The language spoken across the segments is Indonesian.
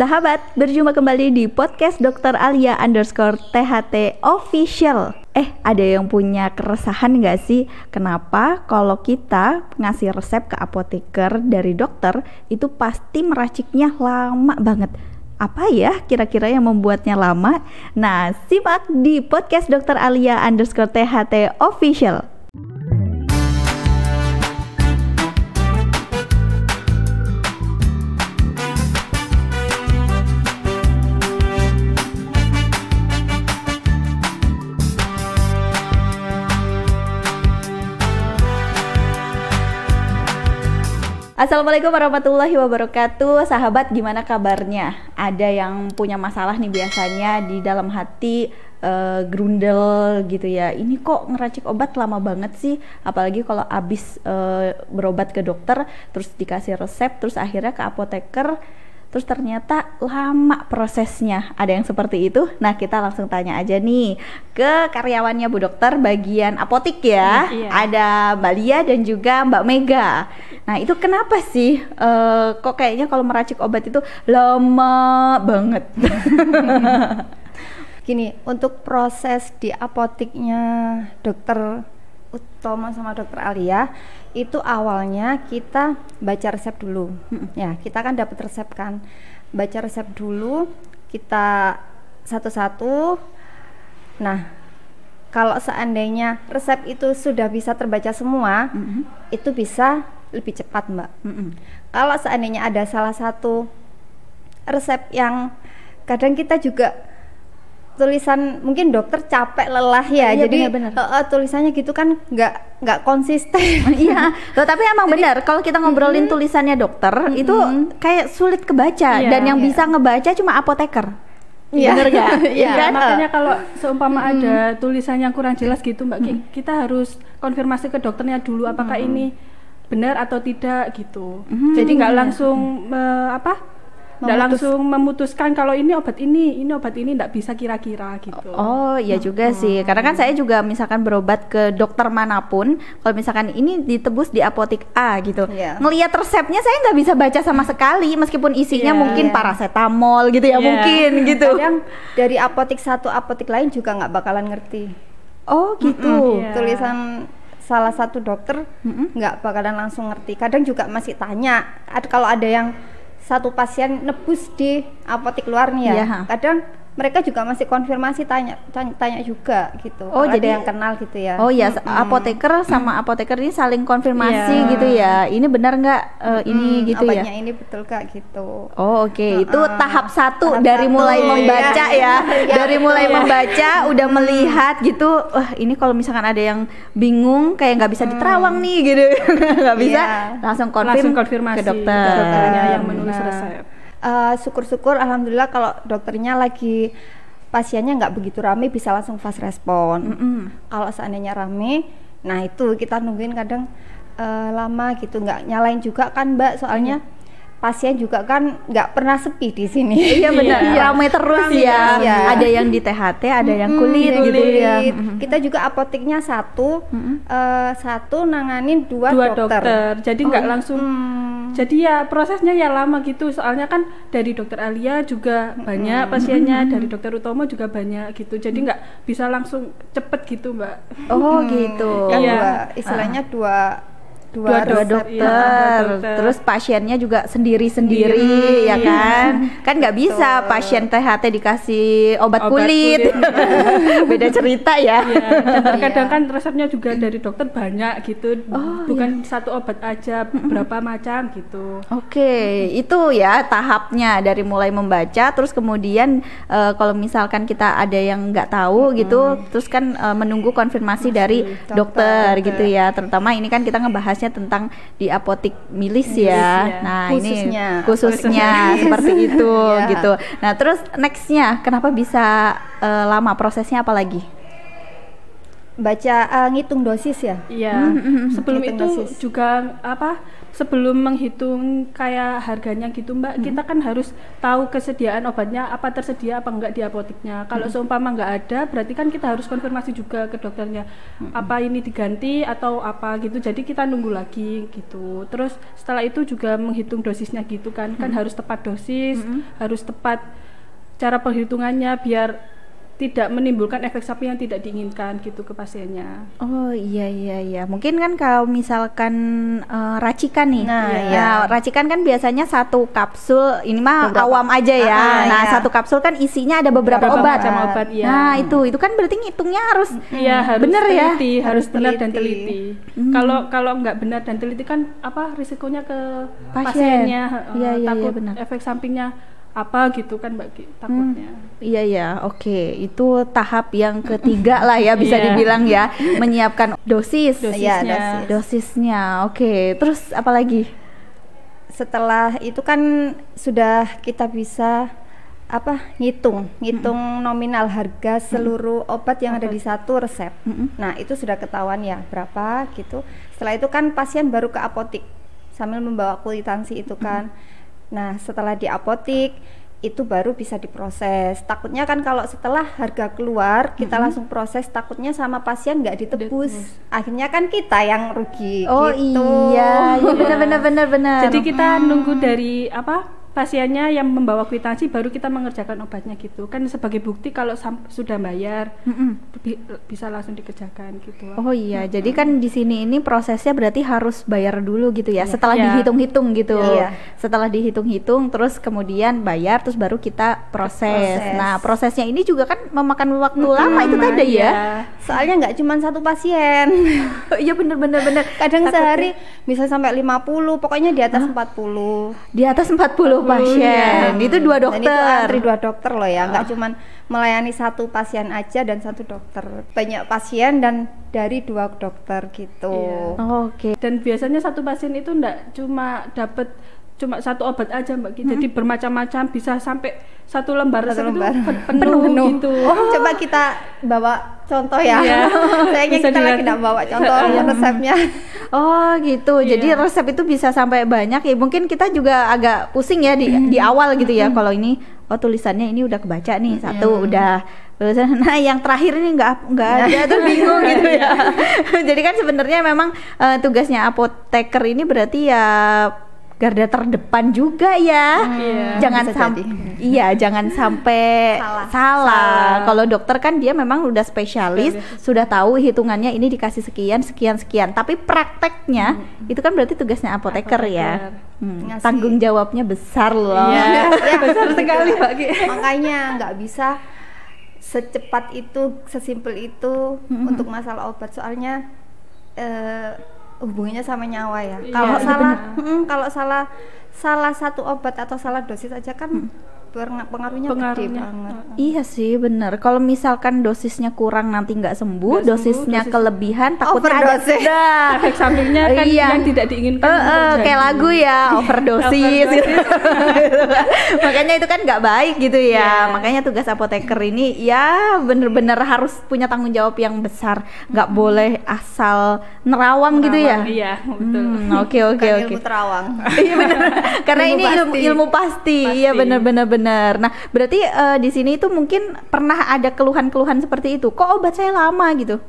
Sahabat, berjumpa kembali di podcast Dr. Alia _THT Official. Ada yang punya keresahan gak sih? Kenapa kalau kita ngasih resep ke apoteker dari dokter itu pasti meraciknya lama banget? Apa ya kira-kira yang membuatnya lama? Nah, simak di podcast Dr. Alia _THT Official. Assalamualaikum warahmatullahi wabarakatuh. Sahabat, gimana kabarnya? Ada yang punya masalah nih biasanya di dalam hati, grundel gitu ya. Ini kok ngeracik obat lama banget sih? Apalagi kalau abis berobat ke dokter, terus dikasih resep, terus akhirnya ke apoteker, terus ternyata lama prosesnya. Ada yang seperti itu? Nah, kita langsung tanya aja nih ke karyawannya Bu Dokter bagian apotik ya. Iya. Ada Mbak Lia dan juga Mbak Mega. Nah, itu kenapa sih kok kayaknya kalau meracik obat itu lama banget? Gini, untuk proses di apotiknya Dokter Utomo sama Dokter Alia itu awalnya kita baca resep dulu. Ya, kita kan dapat resep kan. Baca resep dulu, kita satu-satu. Nah, kalau seandainya resep itu sudah bisa terbaca semua, itu bisa lebih cepat, Mbak. Kalau seandainya ada salah satu resep yang kadang kita juga tulisan mungkin dokter capek lelah ya, iya, jadi tulisannya gitu kan nggak konsisten. Iya, tapi emang benar kalau kita ngobrolin tulisannya dokter itu kayak sulit kebaca, dan yang bisa ngebaca cuma apoteker. Iya. Bener gak? Iya, kan? makanya kalau seumpama ada tulisan yang kurang jelas gitu Mbak Ki, kita harus konfirmasi ke dokternya dulu apakah ini benar atau tidak gitu. Jadi nggak langsung nggak langsung memutuskan kalau ini obat ini nggak bisa kira-kira gitu. Oh iya juga sih, karena kan saya juga misalkan berobat ke dokter manapun, kalau misalkan ini ditebus di apotik A gitu, ngelihat resepnya saya nggak bisa baca sama sekali, meskipun isinya mungkin paracetamol gitu ya, mungkin gitu. Kadang dari apotik satu apotik lain juga nggak bakalan ngerti. Oh gitu. Tulisan salah satu dokter nggak bakalan langsung ngerti. Kadang juga masih tanya. Kalau ada yang satu pasien nebus di apotik luar nih ya, kadang mereka juga masih konfirmasi tanya juga gitu. Oh, jadi ada yang kenal gitu ya. Oh ya, apoteker sama apoteker ini saling konfirmasi gitu ya. Ini benar nggak ini gitu ya? Obatnya ini betul kak gitu. Oh oke. Itu tahap satu dari mulai membaca ya. Dari mulai membaca udah melihat gitu. Ini kalau misalkan ada yang bingung kayak nggak bisa diterawang nih gitu, nggak bisa langsung konfirmasi ke dokternya yang menulis resep. Syukur-syukur alhamdulillah kalau dokternya lagi pasiennya nggak begitu rame bisa langsung fast respon. Kalau seandainya rame, nah itu kita nungguin kadang lama gitu, nggak nyalain juga kan Mbak, soalnya pasien juga kan nggak pernah sepi di sini. Iya benar, ramai terus ya. Ada yang di THT, ada yang kulit gitu ya. Kita juga apoteknya satu nanganin dua dokter. Jadi nggak langsung. Jadi ya prosesnya ya lama gitu. Soalnya kan dari Dokter Alia juga banyak pasiennya, dari Dokter Utomo juga banyak gitu. Jadi nggak bisa langsung cepet gitu Mbak. Oh gitu. Kan istilahnya dua dokter. Terus pasiennya juga sendiri-sendiri ya kan? Kan nggak bisa pasien THT dikasih obat kulit. Beda cerita ya. Dan kadang kan resepnya juga dari dokter banyak gitu. Bukan satu obat aja, berapa macam gitu. Oke, itu ya tahapnya dari mulai membaca, terus kemudian kalau misalkan kita ada yang nggak tahu gitu, terus kan menunggu konfirmasi dari dokter gitu ya. Terutama ini kan kita ngebahas tentang di apotik milis ya. Nah, khususnya seperti itu gitu. Nah, terus nextnya kenapa bisa lama prosesnya, apa lagi? baca ngitung dosis ya. Iya. Sebelum Ngitung itu dosis. juga sebelum menghitung kayak harganya gitu Mbak, kita kan harus tahu kesediaan obatnya apa tersedia apa enggak di apoteknya. Kalau seumpama enggak ada, berarti kan kita harus konfirmasi juga ke dokternya. Apa ini diganti atau apa gitu. Jadi kita nunggu lagi gitu. Terus setelah itu juga menghitung dosisnya gitu kan. Kan harus tepat dosis, harus tepat cara perhitungannya biar tidak menimbulkan efek samping yang tidak diinginkan gitu ke pasiennya. Oh iya. Mungkin kan kalau misalkan racikan nih. Nah, ya, iya. racikan kan biasanya satu kapsul, ini mah Beberapa. awam aja ya. Nah, iya. satu kapsul kan isinya ada beberapa Beberapa obat. macam obat, iya. Nah, itu kan berarti ngitungnya harus Iya, harus bener ya. teliti, harus benar dan teliti. teliti. Kalau nggak benar dan teliti kan risikonya ke Pasien. pasiennya, Iya, takut benar. efek sampingnya apa gitu kan Mbak takutnya. Iya, oke. Itu tahap yang ketiga lah ya bisa Iya. dibilang ya, menyiapkan dosis. Dosisnya. Iya, Dosisnya. Oke. Terus apa lagi? Setelah itu kan sudah kita bisa ngitung nominal harga seluruh obat yang ada di satu resep. Nah, itu sudah ketahuan ya berapa gitu. Setelah itu kan pasien baru ke apotik sambil membawa kwitansi itu kan. Nah, setelah di apotik itu baru bisa diproses. Takutnya kan kalau setelah harga keluar kita langsung proses, takutnya sama pasien nggak ditebus. Akhirnya kan kita yang rugi. Oh gitu. iya, benar. Jadi kita nunggu dari pasiennya yang membawa kwitansi baru kita mengerjakan obatnya gitu. Kan sebagai bukti kalau sudah bayar bisa langsung dikerjakan gitu. Oh iya, jadi kan di sini ini prosesnya berarti harus bayar dulu gitu ya. Setelah Iya. dihitung-hitung gitu. Iya. Setelah dihitung-hitung terus kemudian bayar terus baru kita proses. Proses. Nah, prosesnya ini juga kan memakan waktu lama itu tadi ya. Soalnya nggak cuma satu pasien. Iya bener. Kadang sehari bisa sampai 50, pokoknya di atas 40. Di atas 40 pasien. Itu 2 Dan itu dokter. antri 2 dokter loh ya, nggak cuman melayani satu pasien aja dan satu dokter. Banyak pasien dan dari 2 dokter gitu. Iya. Oke. Dan biasanya satu pasien itu enggak cuma satu obat aja Mbak Ki. Jadi bermacam-macam, bisa sampai satu lembar Satu resep lembar. itu penuh gitu. Coba kita bawa contoh ya. Iya. Sayangnya Bisa kita lagi dilihat. nggak bawa contoh resepnya. Oh gitu, jadi Iya. resep itu bisa sampai banyak ya. Mungkin kita juga agak pusing ya di awal gitu ya. Kalau ini, tulisannya ini udah kebaca nih satu, udah. Nah yang terakhir ini nggak ada tuh bingung gitu ya. Jadi kan sebenarnya memang tugasnya apoteker ini berarti ya garda terdepan juga ya. Jangan bisa sampai jadi. jangan sampai salah. Kalau dokter kan dia memang udah spesialis, sudah tahu hitungannya ini dikasih sekian. Tapi prakteknya itu kan berarti tugasnya apoteker ya. Ngasih. Tanggung jawabnya besar loh. Iya, besar sekali Mbak Ki. Makanya nggak bisa secepat itu, sesimpel itu untuk masalah obat. Soalnya hubungannya sama nyawa ya. Iya, Kalau itu kalau salah satu obat atau salah dosis aja kan pengaruhnya gede banget. Iya sih bener. Kalau misalkan dosisnya kurang nanti nggak sembuh, Nggak sembuh, dosisnya dosis- kelebihan takutnya ada Overdose. Efek sampingnya kan Iya. yang tidak diinginkan. terjadi. kayak lagu ya overdosis gitu. Makanya itu kan nggak baik gitu ya. Iya. Makanya tugas apoteker ini ya bener-bener harus punya tanggung jawab yang besar. Nggak boleh asal nerawang gitu ya. Iya, betul. Oke. Bukan ilmu terawang. Iya benar. Karena Ilmu ini pasti. ilmu pasti. Iya Pasti. benar. Nah, berarti di sini itu mungkin pernah ada keluhan-keluhan seperti itu. Kok obat saya lama gitu?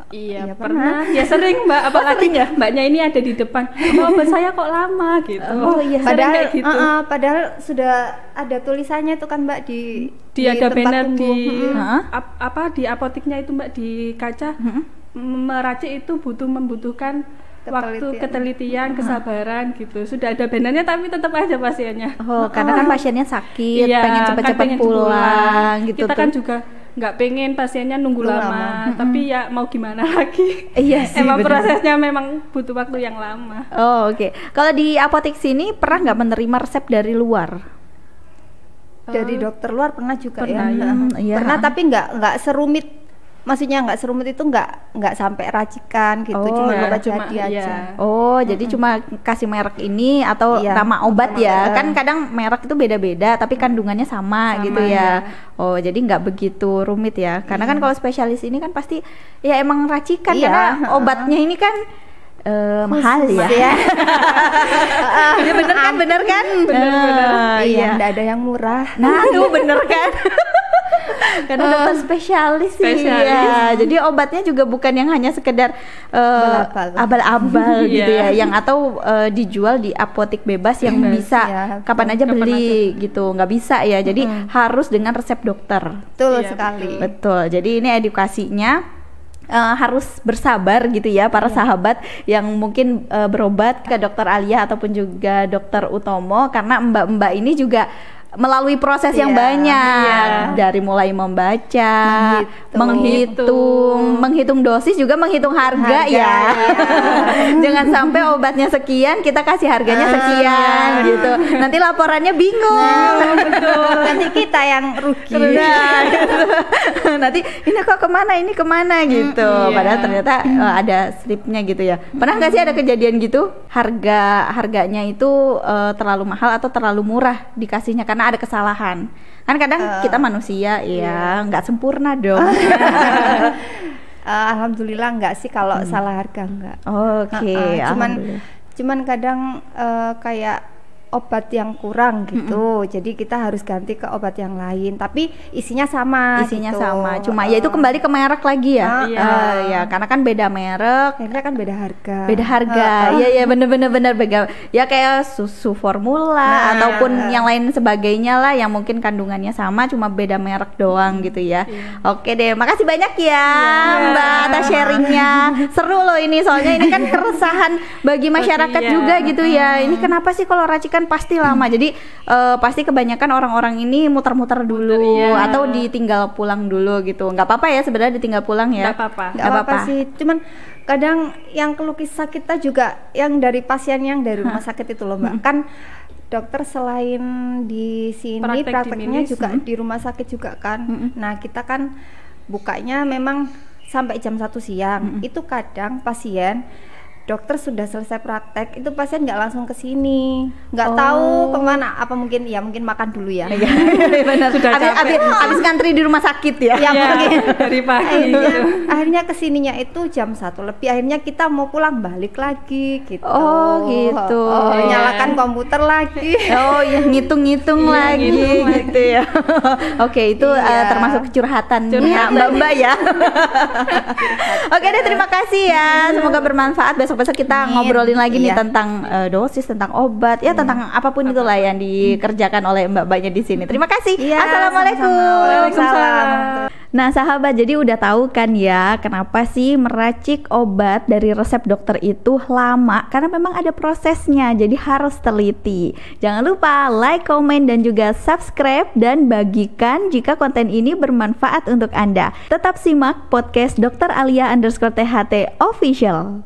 Iya, Iya, pernah. Ya sering Mbak, apalagi ya mbaknya ini ada di depan. Oh, obat saya kok lama gitu. Oh, iya. Sering Padahal kayak gitu. padahal sudah ada tulisannya tuh kan Mbak di Ada tempat banner tunggu. di Heeh. di apoteknya itu Mbak, di kaca. Meracik itu membutuhkan waktu, ketelitian, kesabaran gitu. Sudah ada bannernya tapi tetap aja pasiennya. Oh, karena kan pasiennya sakit, Iya, pengen kan cepet-cepet pengen pulang gitu Kita tuh. kan juga nggak pengen pasiennya nunggu lama, tapi ya mau gimana lagi. Iya sih, Emang bener. prosesnya memang butuh waktu yang lama. Oh, oke. Kalau di apotek sini pernah nggak menerima resep dari luar? Dari dokter luar pernah juga Pernah, ya. ya. Iya. Pernah tapi nggak serumit maksudnya nggak serumit itu nggak sampai racikan gitu, Oh, cuma ya, obat cuma- jadi aja. iya. Oh, jadi cuma kasih merek ini atau Iya, nama obat nama ya? obat. Kan kadang merek itu beda-beda, tapi kandungannya sama, Sama, gitu ya. ya. Oh, jadi nggak begitu rumit ya? Karena kan kalau spesialis ini kan pasti ya emang racikan, Iya, karena heeh. obatnya ini kan mahal ya. Ya. Ya bener kan, bener kan? Iya, nggak ada yang murah. Nah, tuh bener kan? Karena dokter spesialis sih ya. Jadi obatnya juga bukan yang hanya sekedar Abal-abal. abal-abal gitu ya, Iya. yang atau dijual di apotek bebas yang bisa Iya, kapan aja kapan beli gitu. Nggak bisa ya. Jadi harus dengan resep dokter. Betul Iya, sekali. Betul. Jadi ini edukasinya harus bersabar gitu ya para sahabat yang mungkin berobat ke dokter Alia ataupun juga dokter Utomo, karena mbak-mbak ini juga melalui proses yang Iya, banyak, iya. dari mulai membaca, Menghitung. menghitung dosis, juga menghitung harga, Harga, ya. iya. Jangan sampai obatnya sekian kita kasih harganya sekian gitu. Nanti laporannya bingung. Nanti kita yang rugi. Nah, gitu. Nanti ini kok kemana, ini kemana gitu. Iya. Padahal ternyata ada slipnya gitu ya. Pernah nggak sih ada kejadian gitu? Harganya itu terlalu mahal atau terlalu murah dikasihnya karena ada kesalahan. Kan kadang kita manusia ya nggak sempurna dong. Alhamdulillah enggak sih kalau salah harga enggak. Oke, alhamdulillah. Cuman kadang kayak obat yang kurang gitu, jadi kita harus ganti ke obat yang lain, tapi isinya sama. Isinya gitu. sama, cuma ya itu kembali ke merek lagi ya. Iya. Ya karena kan beda merek, Akhirnya kan beda harga. beda harga. Iya bener beda. Ya kayak susu formula ataupun yang lain sebagainya lah, yang mungkin kandungannya sama cuma beda merek doang gitu ya. Oke deh, makasih banyak ya Mbak atas sharingnya. Seru loh ini, soalnya ini kan keresahan bagi masyarakat Iya. juga gitu ya. Ini kenapa sih kalau racikan pasti lama? Jadi pasti kebanyakan orang-orang ini muter-muter dulu Iya. atau ditinggal pulang dulu gitu. Nggak apa-apa ya sebenarnya ditinggal pulang ya. Nggak apa-apa. Nggak apa-apa sih, cuman kadang yang keluh kesah kita juga yang dari pasien yang dari rumah sakit itu loh Mbak. Kan dokter selain di sini Praktek di prakteknya Milis, juga di rumah sakit juga kan. Nah kita kan bukanya memang sampai jam 1 siang. Itu kadang pasien dokter sudah selesai praktek, itu pasien nggak langsung ke sini, nggak tahu kemana, apa mungkin makan dulu ya. Benar. Sudah capek. Abis ngantri di rumah sakit ya. Ya, mungkin. Dari pagi gitu. Akhirnya kesininya itu jam 1 lebih, akhirnya kita mau pulang balik lagi gitu. Oh, gitu. Oh, nyalakan komputer lagi. Oh iya, ngitung-ngitung Iya, lagi ngitung gitu ya. Oke, itu Iya. termasuk curhatan Mbak-mbak ya. Oke deh, terima kasih ya. Semoga bermanfaat. Besok-besok kita Amin. ngobrolin lagi nih Iya. tentang dosis, tentang obat, ya tentang apapun itulah yang dikerjakan oleh mbak-mbaknya di sini. Terima kasih. Iya, Assalamualaikum. sama-sama. Waalaikumsalam. Nah sahabat, jadi udah tahu kan ya kenapa sih meracik obat dari resep dokter itu lama? Karena memang ada prosesnya, jadi harus teliti. Jangan lupa like, komen, dan juga subscribe, dan bagikan jika konten ini bermanfaat untuk Anda. Tetap simak podcast Dr. Alia _THT official.